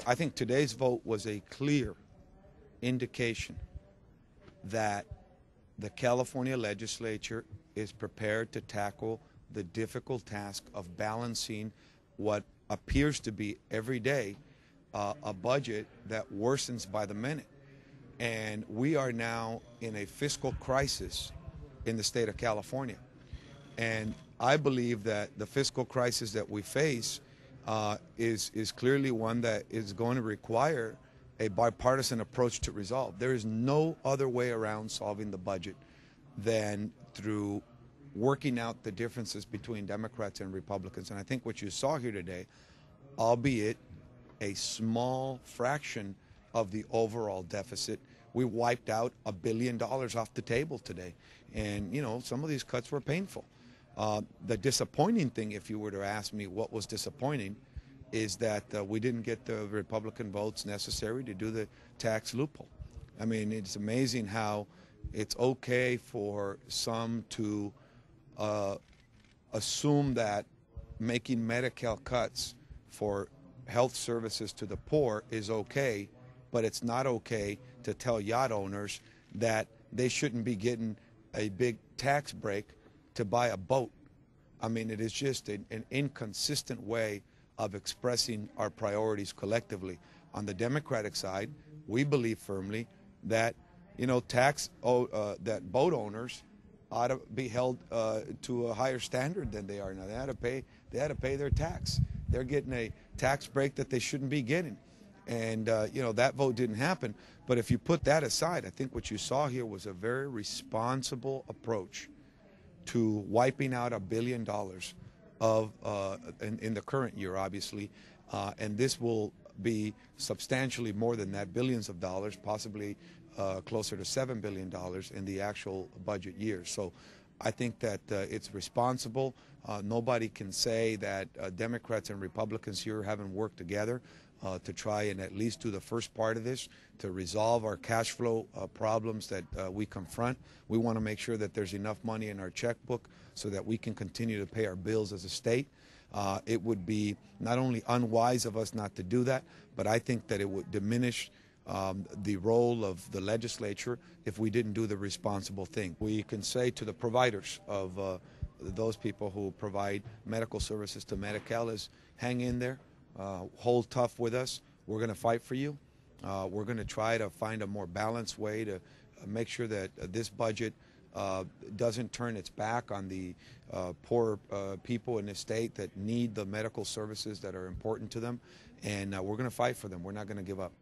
I think today's vote was a clear indication that the California legislature is prepared to tackle the difficult task of balancing what appears to be every day a budget that worsens by the minute. And we are now in a fiscal crisis in the state of California. And I believe that the fiscal crisis that we face is clearly one that is going to require a bipartisan approach to resolve. There is no other way around solving the budget than through working out the differences between Democrats and Republicans. And I think what you saw here today, albeit a small fraction of the overall deficit, we wiped out $1 billion off the table today. And, you know, some of these cuts were painful. The disappointing thing, if you were to ask me what was disappointing, is that we didn't get the Republican votes necessary to do the tax loophole. I mean, it's amazing how it's okay for some to assume that making Medi-Cal cuts for health services to the poor is okay, but it's not okay to tell yacht owners that they shouldn't be getting a big tax break to buy a boat. I mean, it is just an inconsistent way of expressing our priorities collectively. On the Democratic side, we believe firmly that, you know, that boat owners ought to be held to a higher standard than they are now. They had to pay their tax. They're getting a tax break that they shouldn't be getting. And, you know, that vote didn't happen. But if you put that aside, I think what you saw here was a very responsible approach to wiping out $1 billion of in the current year, obviously. And this will be substantially more than that, billions of dollars, possibly closer to $7 billion in the actual budget year. So I think that it's responsible. Nobody can say that Democrats and Republicans here haven't worked together to try and at least do the first part of this, to resolve our cash flow problems that we confront. We want to make sure that there's enough money in our checkbook so that we can continue to pay our bills as a state. It would be not only unwise of us not to do that, but I think that it would diminish the role of the legislature if we didn't do the responsible thing. We can say to the providers of those people who provide medical services to Medi-Cal is hang in there, hold tough with us. We're going to fight for you. We're going to try to find a more balanced way to make sure that this budget doesn't turn its back on the poor people in this state that need the medical services that are important to them. And we're going to fight for them. We're not going to give up.